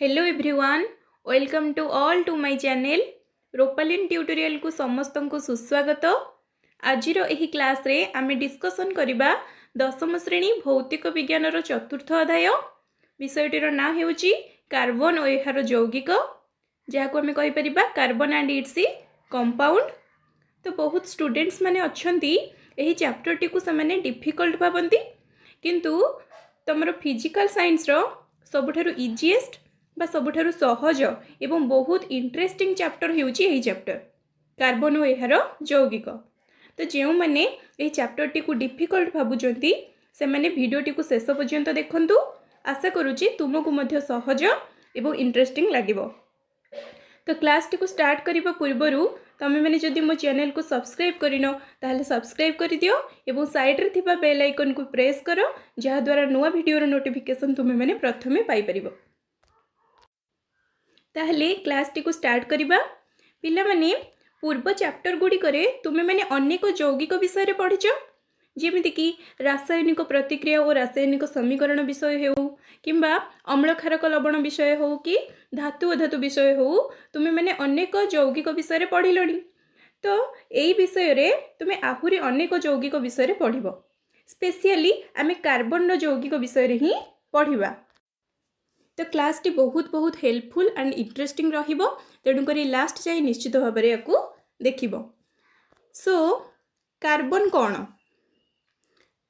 Hello everyone, welcome to all to my channel Ropalin tutorial को समस्त को सुस्वागत। आज एही क्लास रे आमे डिस्कशन करिबा दशम श्रेणी भौतिक विज्ञान चतुर्थ अध्याय। विषयटीर ना हेउची कार्बन और एहार यौगिक, जहाँ आमे कहि परिबा कार्बन एंड इट्स कंपाउंड। तो बहुत स्टूडेंट्स माने अछंती एही चैप्टर टी को समाने डिफिकल्ट भाबंती, किंतु तमरो फिजिकल साइंस रो सबुठारु इजीएस्ट बा सबुठारु सहज एवं बहुत इंटरेस्टिंग चैप्टर हेउची एही चैप्टर कार्बन और एहार यौगिक। तो जो मैंने यही चैप्टर टी को डिफिकल्ट भावुंट से मैंने वीडियो टी को शेष पर्यंत देखंतु। आशा करुच्ची तुमको मध्य सहज एवं इंटरेस्टिंग लगिबो। तो क्लास टी को स्टार्ट करने पूर्व तुम मैंने जदि मो चैनल को सब्सक्राइब करिनो ताहले सब्सक्राइब कर दियो एवं साइड रे थिबा बेल आइकन को प्रेस करो, जहा द्वारा नुआ वीडियो नोटिफिकेशन तुम मैंने प्रथमे पाई परिबो। ताहले क्लास टी को स्टार्ट करिबा। पिला माने पूर्व चैप्टर गुडी करे तुमे मैंने अनेक यौगिक विषय रे पढिचो, जेमिति कि रासायनिक प्रतिक्रिया और रासायनिक समीकरण विषय हो किंबा अम्ल क्षारक लवण विषय हो कि धातु अधातु विषय हो, तुमे मैंने अनेक यौगिक विषय रे पढ़िलणी। तो यही विषय रे तुमे आहुरी अनेक यौगिक विषय रे पढ़िबो। स्पेशली आमे कार्बन यौगिक विषय रे ही पढ़िबा। तो क्लास टी बहुत बहुत हेल्पफुल एंड इंटरेस्टिंग रहिबो, तेणु करी लास्ट जाए निश्चित भाव में याकू देखिबो। सो कार्बन कौन,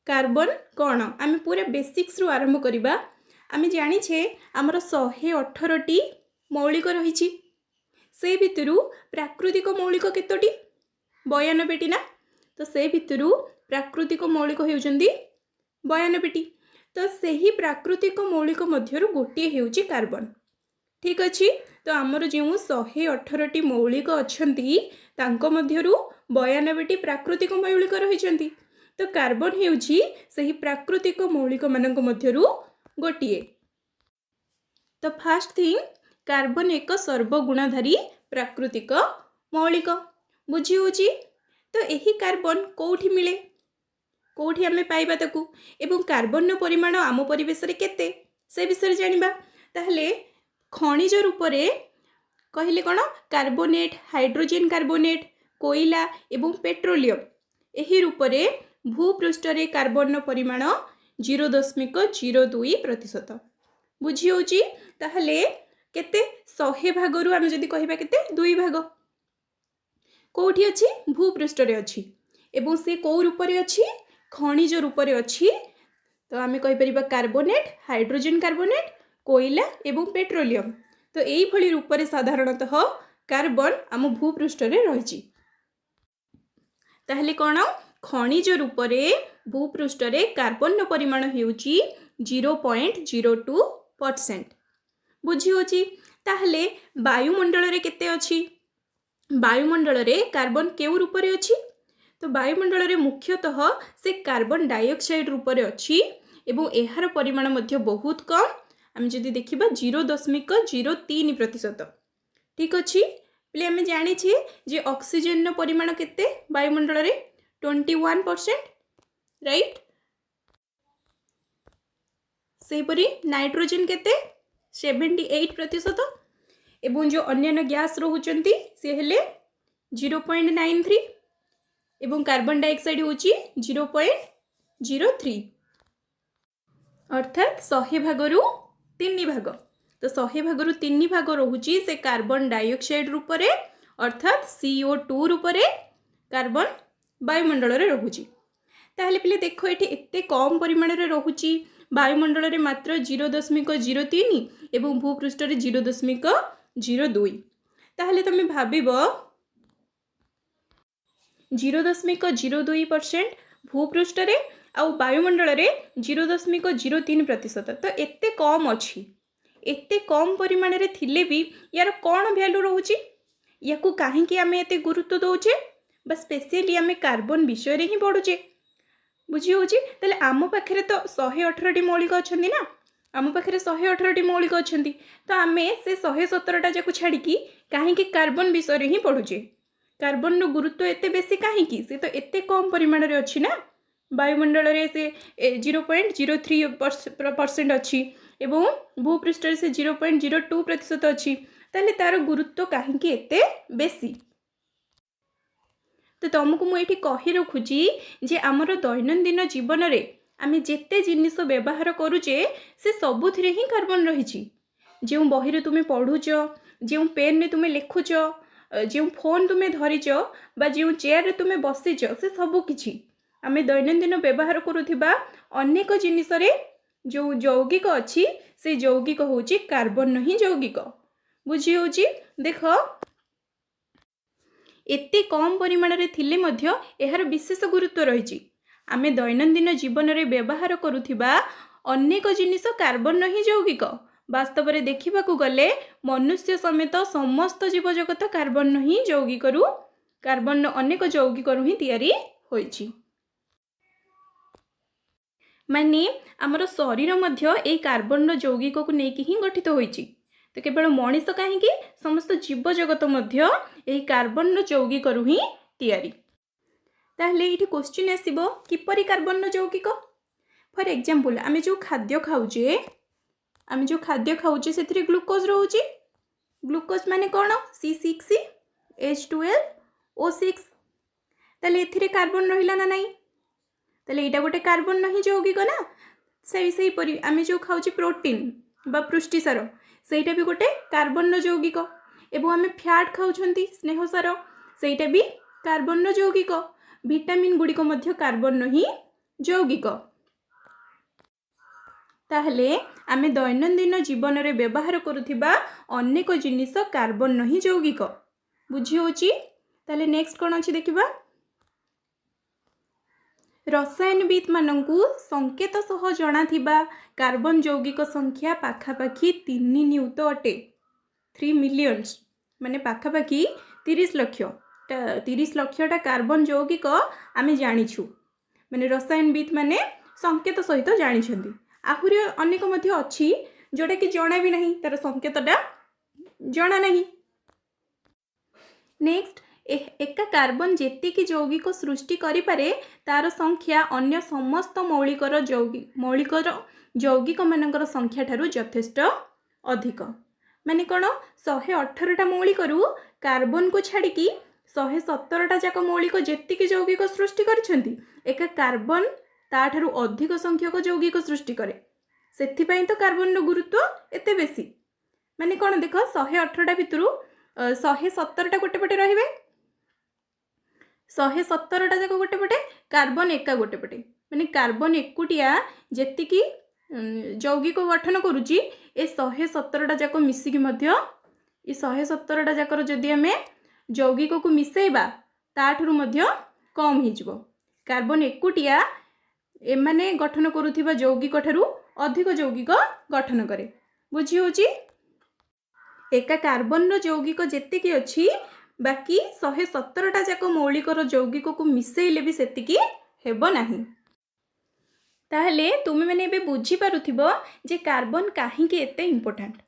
कार्बन कौन आमे पूरा बेसिक्स रु आरंभ करिबा। आमे जानी छे हमर 118 टी मौलिक रही, से भितरु प्राकृतिक मौलिक केतोटी 92 टी ना। तो से भितरु प्राकृतिक मौलिक हेउचंदी 92 टी। तो सही प्राकृतिक मौलिक मध्यरु गोटे हेउची कार्बन। ठीक अच्छी। तो आमर जो 118 टी मौलिक अच्छी तांको मध्यरु 92 टी प्राकृतिक मौलिक रही। तो कार्बन हेउची सही प्राकृतिक मौलिक मानक मध्यरु गोटिए। तो फर्स्ट थिंग, कार्बन एक सर्वगुणाधारी प्राकृतिक मौलिक बुझी होची। तो यही कार्बन कोठी मिले, कोठी आमे पाइबा ताकू, एवं कार्बन परिमाण आम परिवेश रे केते से विषय जानिबा। ताहले खनिज रूप रे कहले कोन, कार्बोनेट, हाइड्रोजन कार्बोनेट, कोयला एवं पेट्रोलियम एही रूप रे भूपृष्ठ रे कार्बन परिमाण 0.02%। बुझी होची। ताहले केते 100 भाग रु आमे जदी कहिबा केते 2 भाग कोठी अछि, भूपृष्ठ रे अछि, एवं से को रूप रे अछि, खनिज रूप रे अछि। तो आमे कहि परिबा कार्बोनेट, हाइड्रोजन कार्बोनेट, कोयला एवं पेट्रोलियम। तो यही भली रूप रे साधारणतः कार्बन आम भूपृष्ठ रे रहिछि। ताहले कोन, खनिज रूप रे भूपृष्ठ रे कार्बन परिमाण हेउछि 0.02%। बुझी होछि। ताहले वायुमंडल रे केते अछि, वायुमंडल रे कार्बन केउ रूप रे अछि। तो वायुमंडल रे मुख्यतः से कार्बन डाइऑक्साइड रूप रे अछि, एवं एहार परिमाण मध्य बहुत कम। आम जदि देखिबा 0.03%। ठीक अच्छी। प्ले आम जानी जे ऑक्सीजन परिमाण केते वायुमंडल रे 21%, राइट। सेपरी नाइट्रोजन केते 78%, एवं जो अन्य गैस रोचंती से हेले 0.93, एवं कार्बन डाइऑक्साइड होची 0.03, अर्थात 100 भाग रु 3 भाग। तो 100 भाग रु 3 भाग रोची से कार्बन डाइऑक्साइड रूप रे, अर्थात CO2 रूप रे कार्बन वायुमंडल रे रोची। ताहले पिले देखो एठी एते कम परिमाण रे रोची, वायुमंडल रे मात्र 0.03 एवं भूपृष्ठ रे 0.02। ताहले तमे भाबिबो 0.02% भूपृष्ठ रे आउ वायुमंडल रे 0.03%। तो एते कम अच्छी, एते कम परिमाण रे थिले भी यार कौन वैल्यू रोची, याकू कहीं आमे एते गुरुत्व दौचे, बस स्पेशली आमे कार्बन विषय रे ही पढ़ुचे। बुझी होची। ताले आम पाखरे तो 118 टी मौलिक अछंती ना, आम पाखरे 118 टी मौलिक अछंती। तो आमे से 117 टा जाकू छाड़ी की कहीं कार्बन विषय रे ही पढ़ुचे। कार्बन रो गुरुत्व एते बेसी कहीं, से तो एते कम परिमाण रे अछि ना। वायुमंडल रे से 0.03% अच्छी, एवं भूपृष्ठ से 0.02% अच्छी ताले तार गुरुत्व कहीं एते बेसी। तो तुमको मुझे कही रखुची जे आमर दैनंदिन जीवन रे आमे जेते जिनिस व्यवहार करुचे से सबुथिरे ही कार्बन रही। जो बही तुम्हें पढ़ुच, जो पेन रे तुम्हें लिखुच, जो फोन तुम्हें धरीच बा जो चेयर रे तुम्हें बसीच से सबकि आम दैनंदिन व्यवहार करुवा अनेक जिनिस रे जो यौगिक अच्छी से यौगिक हूँ कार्बन ही यौगिक। बुझी हूँ देख एते कम परिमाण रे थिले मध्य एहार विशेष गुरुत्व रही। आमे दैनंदिन जीवन रे व्यवहार करुथिबा अनेक जिनिस कार्बन ही यौगिक। वास्तव में देखा गले मनुष्य समेत समस्त जीव जगत कार्बन ही यौगिक कार्बन अनेक यौगिक ही तैयारी होइछि। माने आमर शरीर मध्य ए कार्बन यौगिक को लेकिन ही गठित होइछि। तो केवल मनीष कहीं समस्त जीव जगत मध्य ए कार्बन यौगिक ही तैयारी। ताहले ये क्वेश्चन आसीबो किपरि कार्बन यौगिक। फॉर एग्जांपल आमे जो खाद्य खाऊचे से ग्लूकोज रोचे। ग्लूकोज माने कौन C6H12O6 ताले एथिरे कार्बन रहिला ना नहीं ताले एटा गोटे कार्बन नहीं यौगिक ना। सही परी आमे जो खाऊचे प्रोटीन बा पुष्टिसार सेटा भी गोटे कार्बन यौगिक। एवं आमे फैट खाउछंती स्नेहसार सेटा भी कार्बन यौगिक। विटामिन गुड़िक मध्य कार्बन ही यौगिक। ताहले आमे दैनंदिन जीवन रे व्यवहार करुथिबा अनेक जिनिस कार्बन ही यौगिक। बुझी होची। ताहले नेक्स्ट कोन अछि देखिबा। रसायनविद मानंकु संकेत सह जणा थिबा कार्बन यौगिक संख्या पाखापाखी 3 नियुत अटे। 3 मिलियंस माने पाखापाखी 30 लाख 30 लाखटा कार्बन यौगिक आमे जानिछु। माने रसायनविद माने संकेत सहित जानिछंती। आहुरी अनेक मध्य अच्छी जोटा कि जना भी नहीं तार संकेतटा जना नहीं। नेक्स्ट एका कार्बन जेतिकी यौगिक सृष्टि करि पारे तार संख्या अन्य समस्त मौलिकर यौगिक मानकर संख्या ठारू यथेष्ट अधिक। माने कौन 118टा मौलिकरू कार्बन को छाड़िकी 117टा जाक मौलिक जेतिकी यौगिक सृष्टि करछंती एका कार्बन ताठारू अधिक संख्यक यौगिक सृष्टि करे। सेथिपाई तो कार्बन गुरुत्व एते बेसी। माने कौन देख 118टा भितरू 117टा गोटे पटे रहिबे 117टा जाक गोटे पटे कार्बन एका गोटे पटे। माने कार्बन एकुटिया जेतिकी यौगिक गठन करुची ए 117टा जाक मिसिकी मध्य ए 117टा जाकर जदि आमे यौगिक को मिसेइबा ताठरू मध्य कम ही जिवो। कार्बन एकुटिया एमाने गठन करुथिबा यौगिक ठारू अधिक यौगिक गठन करे। बुझी होची। एका कार्बन यौगिक जेतिकी अछि बाकी 117टा जाक मौलिकर यौगिक को मिसेइले भी सेतिकी हेबो नाही। ताहले तुमे माने बे बुझी पारुथिबो जे कार्बन काहे के एते इंपोर्टेंट।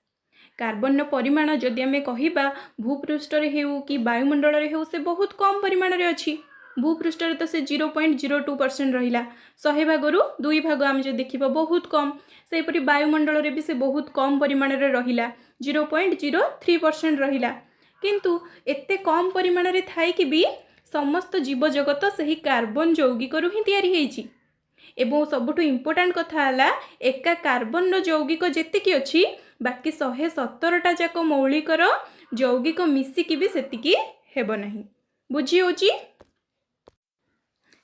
कार्बन परिमाण जदि आमे कहिबा भूपृष्ठ रे हेउ कि वायुमंडल रे हेउ से बहुत कम परिमाण रे अछि। भूपृष्ठ रे तो से 0.02% रहिला 100 भागरु 2 भाग आम जो देखिबा बहुत कम। से परि वायुमंडल रे भी से बहुत कम परिमाण रे रहिला 0.03% रहिला। किंतु एते कम परिमाण रे थाई कि भी समस्त जीव जगत सही कार्बन यौगिक रु ही तैयारी हेछि। एवं सबुठु इंपोर्टेंट कथा हला एका कार्बन यौगिक जेतिकी अछि बाकी 117टा जाक मौलिकर यौगिक मिसिकी भी सेतिकी हेबो नाही। बुझी होची।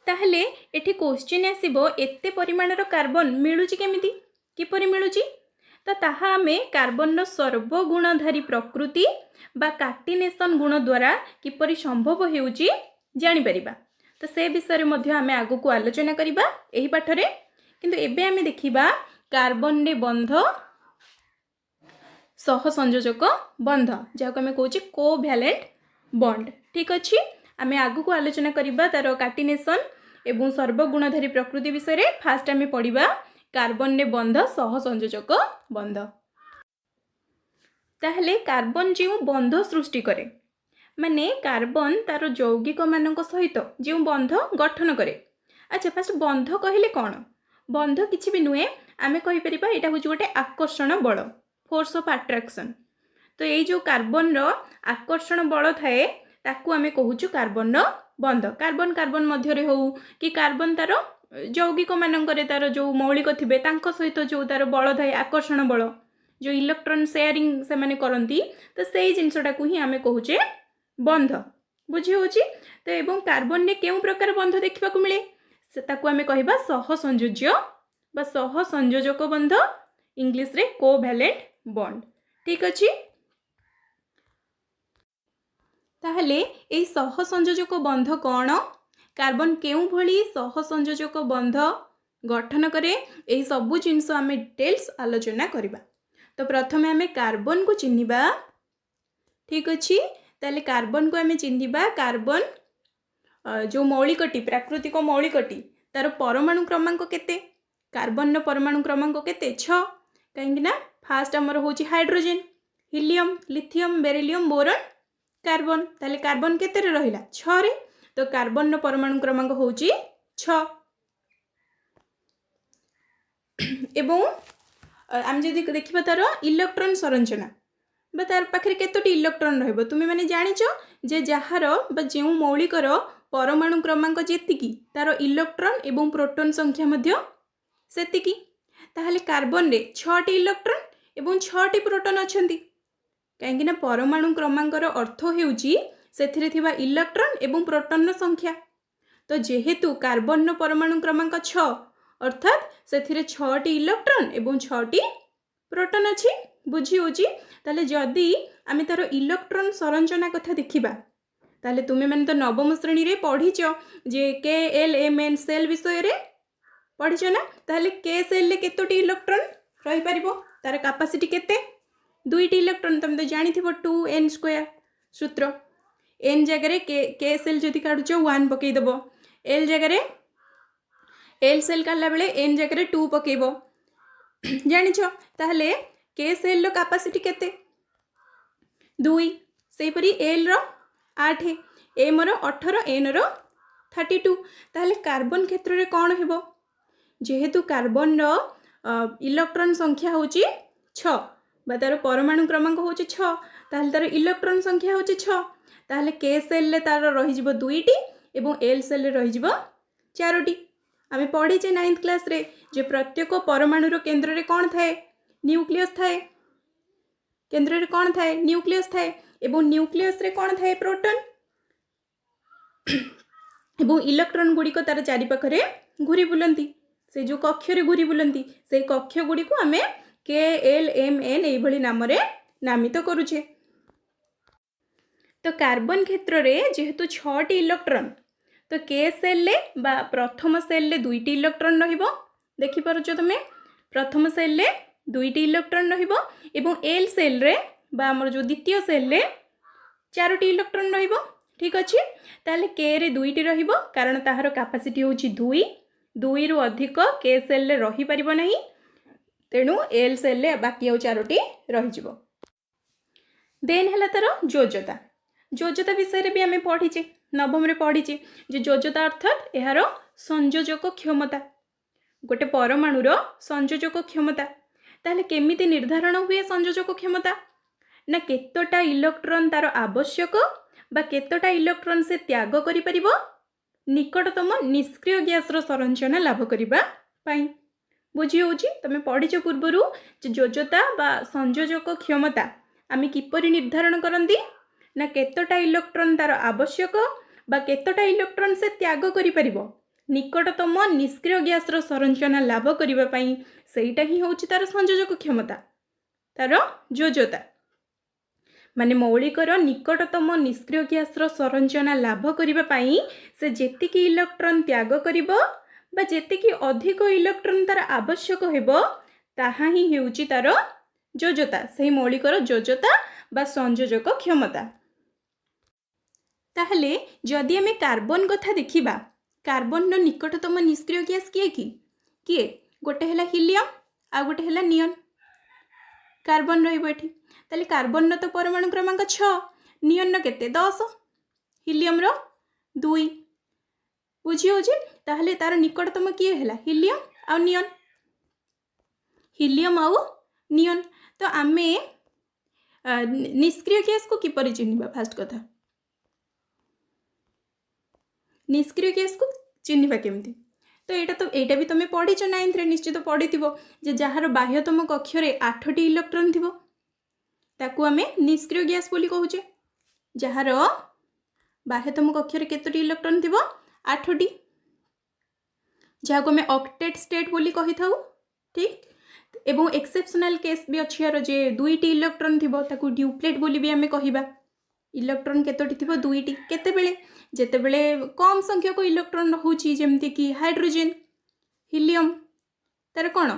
ताहले एठी क्वेश्चन आसीबो एते परिमाणर कार्बन मिलुची केमिति किपरि मिलुची। तो ताहा आमे कार्बन सर्वगुणधारी प्रकृति बा कार्टिनेशन गुण द्वारा किपरि संभव हेउची जानि परिबा। तो से विषय मध्ये आमे आगु को आलोचना करिबा एही पाठरे। किंतु एबे आमे देखिबा कार्बन रे बंध सहसंयोजक बंध जाको आमे कहूची कोवैलेंट बॉन्ड। ठीक अछि। आमे आगु को आलोचना करिबा तार कार्टिनेशन एवं सर्वगुणधारी प्रकृति विषय रे। फास्ट आमे पढ़िबा कार्बन रे बंध सहसंयोजक बंध। ताहले कार्बन जो बंध सृष्टि करे माने कार्बन तार यौगिक मानक सहित जो बंध गठन करे। अच्छा फास्ट बंध कहले कौन बंध किछि भी नुहे आमे कहि परिबा एटा होची गोटे आकर्षण बल फोर्स ऑफ अट्रैक्शन। तो ये जो कार्बन रो आकर्षण बल थाए ताकू आमे कहूचु कार्बन रो बंध। कार्बन कार्बन मध्य हो कि कार्बन तार यौगिक मानकरे तार जो मौलिक थिबे तांको सहित जो तार बल थाए आकर्षण बल जो इलेक्ट्रॉन शेयरिंग से माने करंती तो सेही जिनसटा को ही आमे कहूचे बंध। बुझी होची। तो एवं कार्बन ने केउ प्रकार बंध देखिबा को मिले से ताकू आमे कहिबा सहसंयोज्य बा सहसंयोजक बंध इंग्लिश रे कोवैलेंट बॉन्ड। ठीक अछि। ताहले एई सहसंयोजक बंध कौन कार्बन केउ भली सहसंयोजक बंध गठन करे एई सबु जिनस आमे डिटेल्स आलोचना करिबा। तो प्रथमे आमे कार्बन को चिन्हिबा। ठीक अछि। ताले कार्बन को आमे चिन्हिबा। कार्बन जो मौलिकटी प्राकृतिक मौलिकटी तार परमाणु क्रमांक केते कार्बन रो परमाणु क्रमांक केते 6 कहीं ना फास्ट हमर होची hydrogen helium lithium beryllium boron carbon. ताले कार्बन केते रे रहिला 6 रे। तो कार्बन रो परमाणु क्रमांक होची 6 एवं आम जदि देखिबा तार इलेक्ट्रॉन संरचना बा तार पाखरे केतोटी इलेक्ट्रॉन रहबो तुमे माने जानिचो जे जहार बा जेउ मौलिकर परमाणु क्रमांक जेतिकी तार इलेक्ट्रॉन एवं प्रोटॉन संख्या मध्य सेतिकी। ताहले कार्बन रे 6 टी इलेक्ट्रॉन एवं 6 टी प्रोटॉन अछंती कहीं ना परमाणु क्रमांकर अर्थ हेउची सेथिरे थिबा इलेक्ट्रॉन एवं प्रोटॉन रो संख्या। तो जेहेतु कार्बन रो परमाणु क्रमांक 6 अर्थात सेथिरे 6 टी इलेक्ट्रॉन एवं 6 टी प्रोटॉन अछि। बुझी होची। ताले जदि आमे तार इलेक्ट्रॉन संरचना कथा देखिबा ताले तुमे माने तो नवम श्रेणी रे पढ़िचो जे KLMN सेल विषय रे पढ़िचो ना। ताले के सेल ले केतोटी इलेक्ट्रॉन रही परिबो तार कैपेसिटी केते 2 टी इलेक्ट्रॉन तुम तो जानि थिबो 2n² सूत्र n जगह रे के सेल जदि काढुचो 1 पकई दबो l जगह रे l सेल काढला बेले n जगह रे 2 पकेइबो जानिछो। ताहले के सेल रो कैपेसिटी केते 2 सेही परी l रो 8 m रो 18 n रो 32। ताहले कार्बन क्षेत्र रे कोन हेबो जेहेतु कार्बन रो इलेक्ट्रॉन संख्या होची 6 बा तार परमाणु क्रमांक होची 6 ताहले तार इलेक्ट्रॉन संख्या होची 6 ताहले के सेल ले तार रही जिवो 2 टी एवं l सेल ले रही जिवो 4 टी। आमे पढ़ीचे 9th क्लास रे जे प्रत्येक परमाणु रो केंद्र रे कोन थाए न्यूक्लियस थाए केंद्र रे कोन थाए न्यूक्लियस थाए एवं न्यूक्लियस रे कोन थाए प्रोटॉन एवं इलेक्ट्रॉन गुडी को तार चारि पाखरे घुरी बुलंती से जो कक्ष रे घुरी बुलंती से कक्ष गुडी को आमे KLMN एई भली नाम रे नामित करूछे। तो कार्बन क्षेत्र रे जेहेतु 6 टी इलेक्ट्रॉन तो के सेल ले बा प्रथम सेल ले 2 टी इलेक्ट्रॉन रहिबो देखि पारुछो तमे प्रथम सेल ले 2 टी इलेक्ट्रॉन रहिबो एवं l सेल रे बा हमर जो द्वितीय सेल ले 4 टी इलेक्ट्रॉन रहिबो। ठीक अछि। ताले के रे 2 टी रहिबो कारण ताहार कैपेसिटी होची 2 रु अधिक के सेल ले रही परिबो नाही तेणु l सेल ले बाकी आ 4 टी रहि जिवो। देन हला तार योज्यता। योज्यता विषय रे भी आमे पढ़ीचे नवम रे पढ़ीचे जे योज्यता अर्थात एहारो संयोजक क्षमता गोटे परमाणु रो संयोजक क्षमता। ताहले केमिति निर्धारण हुए संयोजक क्षमता ना केतोटा इलेक्ट्रॉन तार आवश्यक बा केतोटा इलेक्ट्रॉन से त्याग करि परिबो निकटतम निष्क्रिय गैस रो संरचना लाभ करिबा पाई। बुझी होची तमे पढ़ीचो पूर्वरु जे योज्यता बा संयोजक क्षमता आमे किपरि निर्धारण करंती ना केतोटा इलेक्ट्रॉन तार आवश्यक बा केतोटा इलेक्ट्रॉन से त्याग करि परिबो निकटतम निष्क्रिय गैस रो संरचना लाभ करिबा पाई सेईटा ही होची तार संयोजक क्षमता तार योज्यता माने मौलिकर निकटतम निष्क्रिय गैस रो संरचना लाभ करिबा पाई से जेतिकी इलेक्ट्रॉन त्याग करिबो बा जेतिकी अधिक इलेक्ट्रॉन तार आवश्यक हेबो ताहा ही हेउची तार योज्यता सेही मौलिकर योज्यता बा संयोजक क्षमता। ताहले जदि आमे कार्बन कथा देखिबा कार्बन रो निकटतम निष्क्रिय गैस किए गोटे हैला हीलियम आ गोटे हैला नियन कार्बन रहिबो एठी। ताले कार्बन रो तो परमाणु क्रमांक 6 नियन रो केते 10 हीलियम रो 2 बुझी होची। ताहले तार निकटतम किए हैला हीलियम आउ नियन हिलियम आउ नियन। तो आमे निष्क्रिय गैस को किपरि चिन्हिबा फास्ट कथा निष्क्रिय गैस को चिन्हिबा केमती तो एटा भी तुम पढ़ीच 9th रे निश्चित पढ़ीथिबो जे जहार बाह्यतम कक्षरे 8टी इलेक्ट्रॉन थिबो ताकू आमे निष्क्रिय गैस बोली कहूचे। जहार बाह्यतम कक्षरे केतोटी इलेक्ट्रॉन थिबो 8टी जहाको आमे ऑक्टेट स्टेट बोली कहि थाउ ठीक। एवं एक्सेप्शनल केस भी अछि यार जे 2टी इलेक्ट्रॉन थिबो ताकू ड्यूप्लेट बोली भी आमे कहिबा। इलेक्ट्रॉन केतोटी थिबो 2टी केतेबेले जेतेबेले कम संख्यक इलेक्ट्रॉन रहउची जेमति कि हाइड्रोजन हिलियम तार कोन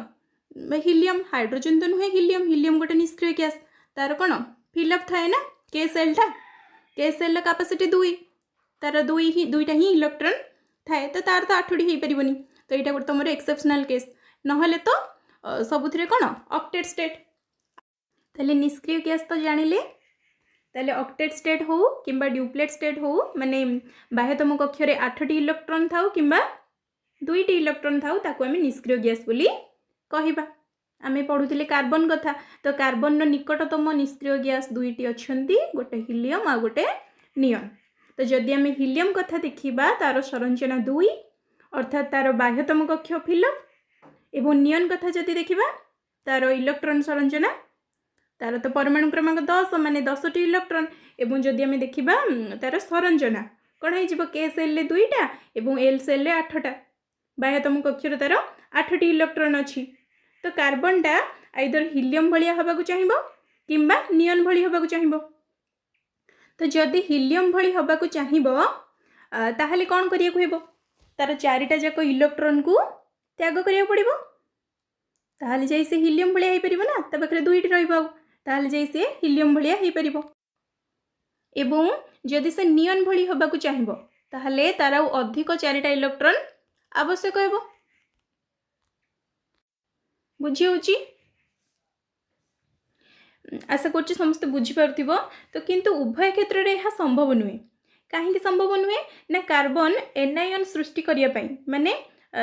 हिलियम हाइड्रोजन तो नुहे हिलियम गोटे निष्क्रिय गैस तार कोन फिलअप थाए ना के सेल कैपेसिटी 2 तार दुईटा ही इलेक्ट्रॉन थाए तो तार तो 8टी हो परिबनी तो यहाँ गोटे तुम एक्सेप्शनल केस नहले तो सबुथिरे कोन ऑक्टेट स्टेट। ताले निष्क्रिय गैस तो जानिले ताले ऑक्टेट स्टेट हो किंबा ड्यूप्लेट स्टेट हो माने बाह्यतम कक्षरे 8टी इलेक्ट्रॉन थाउ किंबा 2टी इलेक्ट्रॉन थाउ ताको आमे निष्क्रिय गैस बोली कहिबा। आमे पढुथिले कार्बन कथा तो कार्बन नो निकटतम निष्क्रिय गैस 2टी अछंती गोटे हिलियम आ गोटे नियन। तो जदि आमे हिलियम कथा देखिबा तार संरचना 2 अर्थात तार बाह्यतम कक्ष फिलअप एवं नियन कथा जदि देखिबा तार इलेक्ट्रॉन संरचना तार तो परमाणु क्रमांक 10 माने 10टी इलेक्ट्रॉन एवं जदि आमे देखिबा तार संरचना कोन हे जिवो के सेल ले 2टा एवं एल सेल ले 8टा बाह्यतम कक्षर तार 8टी इलेक्ट्रॉन अछि। तो कार्बनटा आइदर हिलियम भलिया हबाकू चाहिबो किंबा नियन भली हबाकू चाहिबो। तो जदि हिलियम भली हबाकू चाहिबो ताहले कोन करिया हेबो तार 4टा जाक इलेक्ट्रॉन को त्याग करिया पड़िबो ताहले जाई से हिलियम भलिया हे परिबो ना ता बकरे 2टी रहइबो ताहले जाई से हिलियम भलिया हे परिबो। एवं जदि से नियन भली हबाकू चाहिबो ताहले तार अधिक 4टा इलेक्ट्रॉन आवश्यक हेबो। बुझी होची आशा करछि समस्त बुझी पारथिबो। तो किंतु उभय क्षेत्र रे यह संभव नुहे काहे संभव नुहे ना कार्बन एनायन सृष्टि करिया पई माने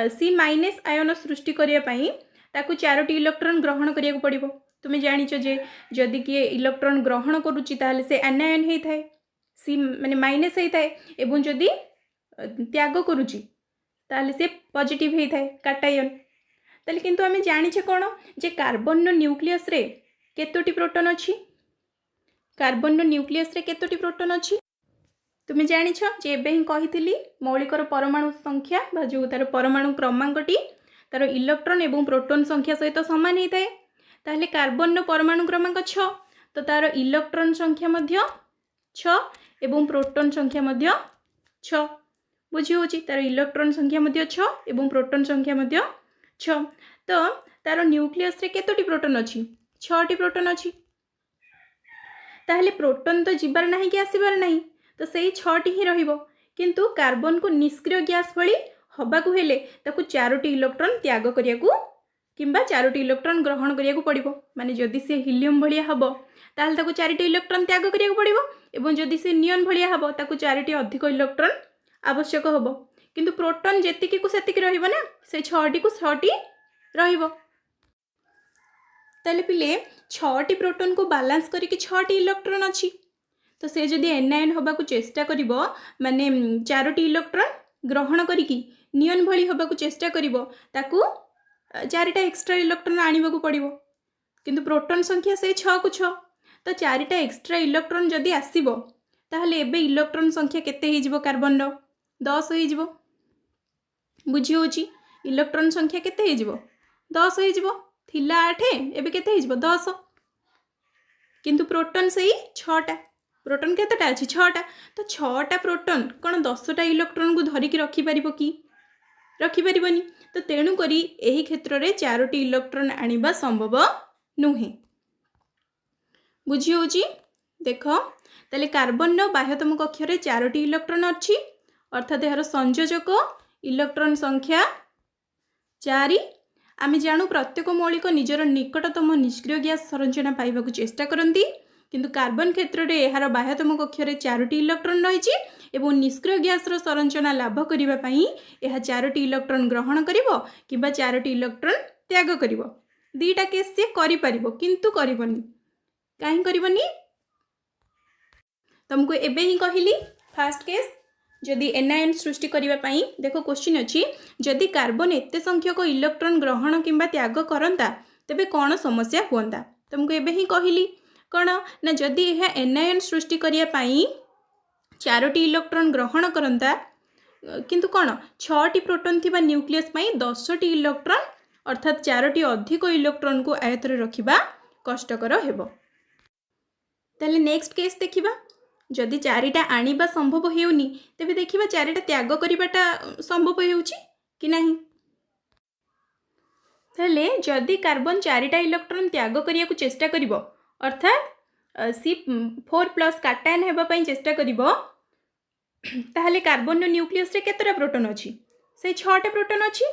सी माइनस आयन सृष्टि करिया पई ताकू 4टी इलेक्ट्रॉन ग्रहण करिया को पड़िबो। तुमे जानिचो जे जदि किए इलेक्ट्रॉन ग्रहण करूची ताहले से एनायन हेइ थाए सी माने माइनस हेइ थाए एवं जदि त्याग करूची ताहले से पॉजिटिव हेइ थाए काटायन। ताहले किंतु आमे जानिछे कोन जे कार्बन नो न्यूक्लियस रे केतोटी प्रोटॉन अछि कार्बन नो न्यूक्लियस रे केतोटी प्रोटॉन अछि तुमे जानिछ जे एबे ही कहिथिली मौलिकर परमाणु संख्या बा जो तार परमाणु क्रमांकटी तार इलेक्ट्रॉन एवं प्रोटॉन संख्या सहित समान हेइ थाए। ताहले कार्बन नो परमाणु क्रमांक 6 तो तार इलेक्ट्रॉन संख्या मध्य 6 एवं प्रोटॉन संख्या मध्य 6 बुझी होची तार इलेक्ट्रॉन संख्या मध्य 6 एवं प्रोटॉन संख्या मध्य 6। तो तार न्यूक्लियस रे केतोटी प्रोटॉन अछि 6टी प्रोटॉन अछि ताहले प्रोटॉन तो जीवार नाही कि आसीबार नाही तो सेही 6टी ही रहिबो किंतु कार्बन को निष्क्रिय गैस भली हबाकू हेले ताकू 4टी इलेक्ट्रॉन त्याग करिया को किंबा 4टी इलेक्ट्रॉन ग्रहण करिया को पड़िबो। माने जदि से हिलियम भलिया हबो ताहले ताकू 4टी इलेक्ट्रॉन त्याग करिया को पड़िबो एवं जदि से नियन भलिया हबो ताकू 4टी अधिक इलेक्ट्रॉन आवश्यक हबो किंतु प्रोटॉन जेतिकी को सेतिकी रहिबो ना से 6टी को 6टी रहिबो। ताले पिले 6टी प्रोटॉन को बैलेंस करिके 6टी इलेक्ट्रॉन अछि तो से जदि एनायन हबाकू चेष्टा करिवो माने 4टी इलेक्ट्रॉन ग्रहण करिकी नियन भली हबाकू चेष्टा करिवो ताकू 4टा एक्स्ट्रा इलेक्ट्रॉन आनिबाकू पड़िवो किंतु प्रोटॉन संख्या से 6 को 6 तो 4टा एक्स्ट्रा इलेक्ट्रॉन जदि आसीबो ताहले एबे इलेक्ट्रॉन संख्या केते हे जिवो कार्बन रो 10 हे जिवो बुझी होची इलेक्ट्रॉन संख्या केते हे जिवो 10 हे जिवो थिला 8 एबे केते हे जिवो 10 किंतु प्रोटॉन सही 6टा प्रोटॉन केतेटा अछि 6टा तो 6टा प्रोटॉन कोन 10टा इलेक्ट्रॉन को धरिकी रखि परिबो कि रखि परिबोनी तो तेणु करी एही क्षेत्र रे 4टी इलेक्ट्रॉन आनिबा संभव नुहे बुझी होची। देखो ताले कार्बन नो बाह्यतम कक्ष रे 4टी इलेक्ट्रॉन अछि अर्थात यार संयोजक इलेक्ट्रॉन संख्या 4 आमे जानू प्रत्येक मौलिक निजर निकटतम निष्क्रिय गैस संरचना पाइबाकू चेष्टा करंती किंतु कार्बन क्षेत्र में यार बाह्यतम कक्षर 4टी इलेक्ट्रॉन रही एवं निष्क्रिय गैस संरचना लाभ करने यह 4टी इलेक्ट्रॉन ग्रहण करिवो किबा 4टी इलेक्ट्रॉन त्याग करिवो। दीटा केस से करि परिबो किंतु करिवनी काहे करिवनी तुमको एबे ही कहली। फास्ट केस जदि एनआईएन सृष्टि करने पाई देख क्वेश्चन अच्छी जदि कार्बन एत संख्यक इलेक्ट्रॉन ग्रहण किंबा त्याग करता तेबे कौन समस्या हुआ तुमको एबे ही कहली कौन ना जदि यह एनआईएन सृष्टि करने पाई 4टी इलेक्ट्रॉन ग्रहण करता किंतु कौन 6टी प्रोटॉन थी न्यूक्लियस पाई 10टी इलेक्ट्रॉन अर्थात 4टी अधिक इलेक्ट्रॉन को आयत्तर रखिबा कष्टकर हेबो। ताले नेक्स्ट केस देखिबा जदि 4टा आनिबा संभव हेउनी तेबे देखिबा 4टा त्याग करिबाटा संभव हेउची कि नहीं। ताले जदि कार्बन 4टा इलेक्ट्रॉन त्याग करिया को चेष्टा करिवो अर्थात C4+ काटायन हेबा पई चेष्टा करिवो ताहले कार्बन न्यूक्लियस रे केतरा प्रोटॉन अछि से 6टा प्रोटॉन अछि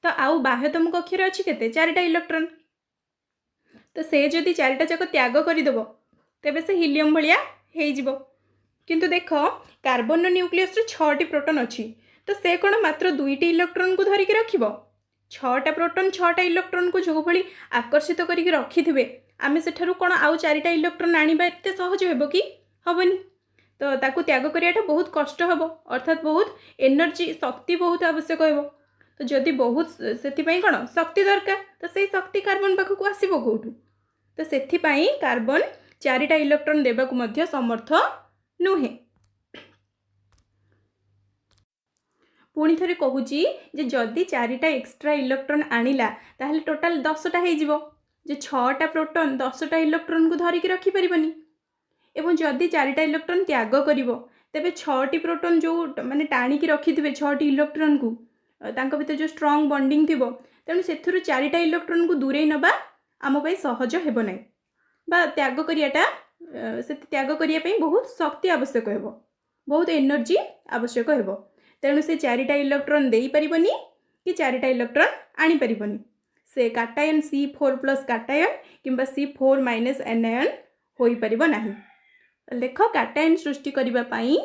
तो आउ बाह्यतम कक्षर अछि केते 4टा इलेक्ट्रॉन तो से जदि 4टा जाक त्याग करिदेबो तेबे से हीलियम भलिया हेजिबो किंतु देख कार्बन न्यूक्लियस रे 6टी प्रोटॉन अछि तो से कोन मात्र 2टी इलेक्ट्रॉन को धरिक रखिबो 6टा प्रोटॉन 6टा इलेक्ट्रॉन को जो भली आकर्षित करिक रखिथिबे आमे सेठारु कोन आउ 4टा इलेक्ट्रॉन आनिबा एते सहज हेबो कि हबनी तो ताकू त्याग करियाटा बहुत कष्ट हेबो अर्थात बहुत एनर्जी शक्ति बहुत आवश्यक हेबो तो जदि बहुत सेति पई कोन शक्ति दरकार तो सेही शक्ति कार्बन पाखकू आसीबो कोठू तो सेति पई कार्बन 4टा इलेक्ट्रॉन देबाकू मध्य समर्थ नुहे। पुणी थरे कहूची जे जदि 4टा एक्स्ट्रा इलेक्ट्रॉन आनिला ताहले टोटल 10टा हे जिवो जे 6टा प्रोटॉन 10टा इलेक्ट्रॉन को धरिक रखि परिबनी एवं जदि 4टा इलेक्ट्रॉन त्याग करिवो तेबे 6टी प्रोटॉन जो माने टाणी की रखिथिबे 6टी इलेक्ट्रॉन को तांको भीतर जो स्ट्रांग बॉन्डिंग थिबो तेणु सेथुरु 4टा इलेक्ट्रॉन को दूरे नबा आम पई सहज हेबो नै बा त्याग करियाटा से त्याग करिया पई बहुत शक्ति आवश्यक हेबो बहुत एनर्जी आवश्यक हेबो तेणु से 4टा इलेक्ट्रॉन देई परिबनी कि 4टा इलेक्ट्रॉन आनी परिबनी से काटायन C4+ काटायन किंबा C4- एनायन होई परिबो नाही। देख काटायन सृष्टि करबा पाई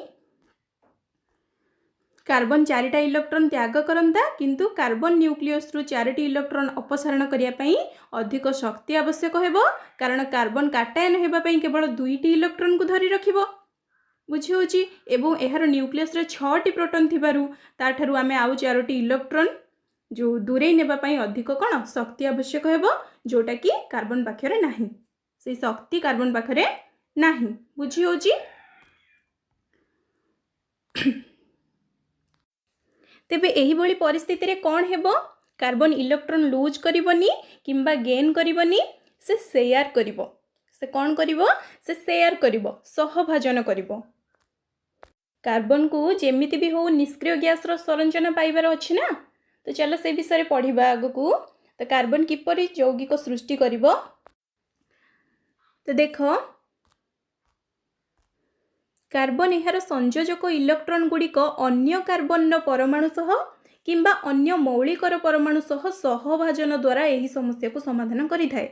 कार्बन 4टा इलेक्ट्रॉन त्याग करंता किंतु कार्बन न्यूक्लियस रु 4टी इलेक्ट्रॉन अपसारण करिया पाई अधिक शक्ति आवश्यक हेबो कारण कार्बन काटायन हेबा पाई केवल 2टी इलेक्ट्रॉन को धरि रखिबो बुझी होची एवं एहार न्यूक्लियस रे 6टी प्रोटॉन थिबारु ताठारु आमे आउ 4टी इलेक्ट्रॉन जो दूरे नेबा पाई अधिक कोन शक्ति आवश्यक हेबो जोटा कि कार्बन पाखरे नाही से शक्ति कार्बन पाखरे नाही बुझी होची। तेबे एही बळी परिस्थिति रे कोन हेबो कार्बन इलेक्ट्रॉन लूज करिवनी किंबा गेन करिवनी से शेयर करिवो से कोन करिवो से शेयर करिवो सहभाजन करिवो कार्बन को जेमिति भी हो निष्क्रिय गैस रो संरचना पाइबार अछि ना तो चलो से विषय पढ़िबा आगु तो कार्बन किपरि यौगिक सृष्टि करिवो तो देखो कार्बन यार संयोजक इलेक्ट्रॉन गुड़िक अन्य कार्बन परमाणु सह किंबा अन्य मौलिकर परमाणु सह सहभाजन द्वारा यही समस्या को समाधान करिथाए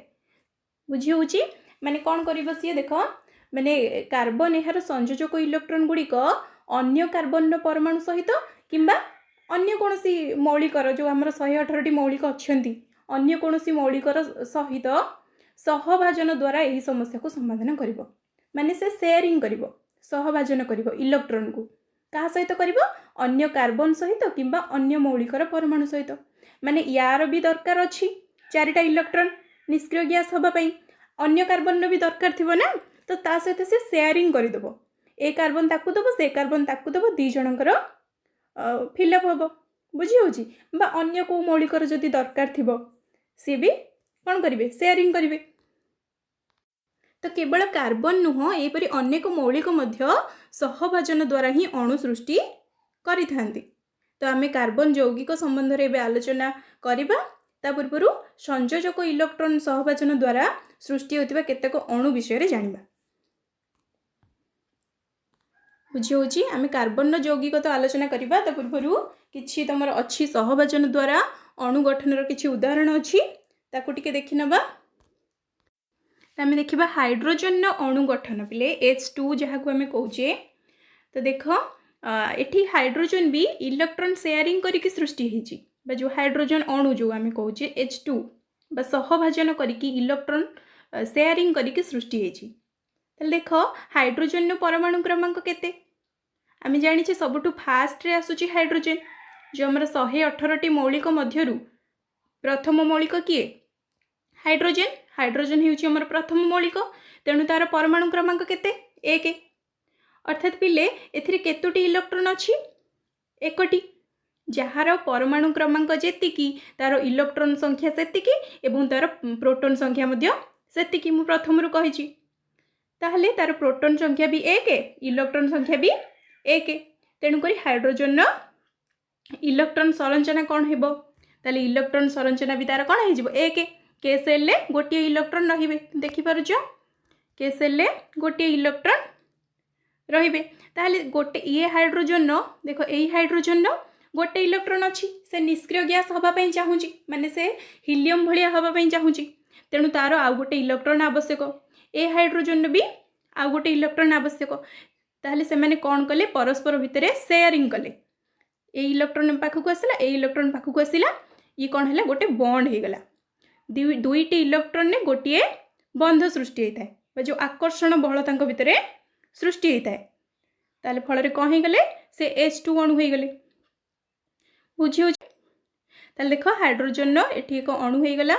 बुझी होची माने कौन करिबो सिए देखो माने कार्बन यार संयोजक इलेक्ट्रॉन गुड़िक अन्य कार्बन परमाणु सहित किंबा अन्य कोनोसी मौलिकर जो हमर 118 मौलिक अछंती अन्य कोनोसी मौलिकर सहित सहभाजन द्वारा यही समस्या को समाधान करिवो माने से शेयरिंग करिवो सहभाजन करिवो इलेक्ट्रॉन को कहा सहित करिवो अन्य कार्बन सहित किंबा अन्य मौलिकर परमाणु सहित माने यार भी दरकार अछि 4टा इलेक्ट्रॉन निष्क्रिय गैस होबा पई अन्य कार्बन भी दरकार थिबो ना तो ता सहित से शेयरिंग करि देबो ए कार्बन ताकू देबो से कार्बन ताकू देबो दी जनकर फिलअप होबो बुझी होची बा अन्य को मौलिकर जदि दरकार थिबो से भी कोन करिवे शेयरिंग करिवे तो केवल कार्बन नुह एपरि अनेक मौलिक मध्य सहभाजन द्वारा ही अणु सृष्टि करिथांती तो आमे कार्बन यौगिक संबंध रे बे आलोचना करिबा ता पूर्व संयोजक इलेक्ट्रॉन सहभाजन द्वारा सृष्टि होतिबा केतेक अणु विषय रे जानिबा बुझी होची आमे कार्बन यौगिक तो आलोचना करिबा ता पूर्व किछि तमर अछि सहभाजन द्वारा अणु गठन रो किछि उदाहरण अछि ताकू टिके देखि नबा आम देखा हाइड्रोजन अणु गठन पिले H2 जहाँ को आम कौचे। तो देख एठी हाइड्रोजन भी इलेक्ट्रॉन शेयरिंग करके सृष्टि होती जो हाइड्रोजन अणु जो आम कौचे H2 बा सहभाजन करके इलेक्ट्रॉन शेयरिंग करके सृष्टि होती। देख हाइड्रोजन परमाणु क्रमांक केते आम जाने सबुठु फास्ट रे आसुची हाइड्रोजन जो आमर 118 मौलिक मध्यरु प्रथम मौलिक किए हाइड्रोजन। हाइड्रोजन होउची आमर प्रथम मौलिक तेणु तार परमाणु क्रमांक केते 1 अर्थात पिले एथिरे केतोटी इलेक्ट्रॉन अछि एकटी जहार परमाणु क्रमांक जेतिकी तार इलेक्ट्रॉन संख्या सेतिकी एवं तार प्रोटॉन संख्या मध्य सेतिकी मु प्रथम रु कहिची। ताहले तार प्रोटॉन संख्या भी 1 इलेक्ट्रॉन संख्या भी 1 तेणुक हाइड्रोजन इलेक्ट्रॉन संरचना कौन हेबो ताले इलेक्ट्रॉन संरचना भी तार कौन हेजिबो 1 के सेल ले गोटे इलेक्ट्रॉन रहिबे देखि पारुछो के सेल ले गोटे इलेक्ट्रॉन रहिबे। ताहले गोटे ये हाइड्रोजन देखो एई हाइड्रोजन गोटे इलेक्ट्रॉन अच्छी से निष्क्रिय गैस हवापाई चाहूँगी माने से हिलियम भलिया हवापाई चाहूँगी तेणु तार आउ गोटे इलेक्ट्रॉन आवश्यक ए हाइड्रोजन भी आउ गोटे इलेक्ट्रॉन आवश्यक। ताहले से माने कौन कले परस्पर भितर शेयरिंग कले ए इलेक्ट्रॉन पाखक आसला ए इलेक्ट्रॉन पाखक आसला ये कौन है गोटे बॉन्ड हो गला दुईटी इलेक्ट्रॉन ने गोटे बंध सृष्टि होता है जो आकर्षण बल तांको भितर सृष्टि होता है। ताले फल रे कौन हो गले से H2 अणु हो गले बुझी हो। ताले देख हाइड्रोजन एठी एक अणु हो गला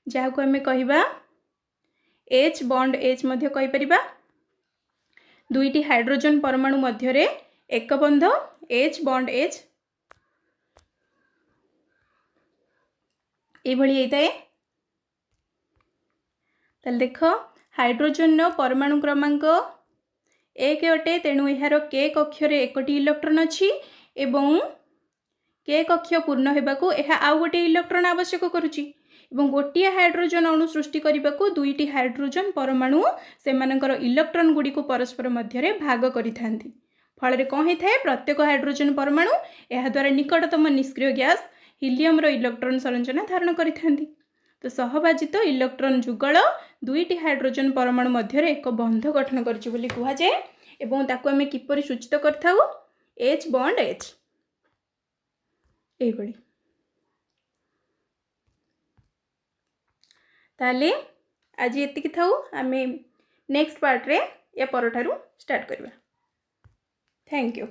जहाँ को आम कहिबा H बॉन्ड H मध्य कहि परिबा दुईटी हाइड्रोजन परमाणु मध्य रे एक बंध H बॉन्ड H ये भली होता है। ताले देख हाइड्रोजन परमाणु क्रमांक 1 अटे तेणु यार के कक्ष रे एकटी इलेक्ट्रॉन अच्छी एवं के कक्ष पूर्ण होगाकू यह आउ गोटे इलेक्ट्रॉन आवश्यक करुच्ची एवं गोटे हाइड्रोजन अणु सृष्टि करने को दुईटी हाइड्रोजन परमाणु से इलेक्ट्रॉन गुड़ी को परस्पर मध्य भाग करिथांती। फल रे कौन होता है प्रत्येक हाइड्रोजन परमाणु यह द्वारा निकटतम निष्क्रिय गैस हिलियम रो इलेक्ट्रॉन संरचना धारण करिथांती। तो सहभाजित इलेक्ट्रॉन जुगल दुईटी हाइड्रोजन परमाणु मध्य एक बंध गठन करछि बोली कुहा जाय एवं ताकू आमे किपरि सूचित करथाउ H बॉन्ड H एभली। ताले आज एतिकी थाउ आमे नेक्स्ट पार्ट रे या परठारु स्टार्ट करबा। Thank you.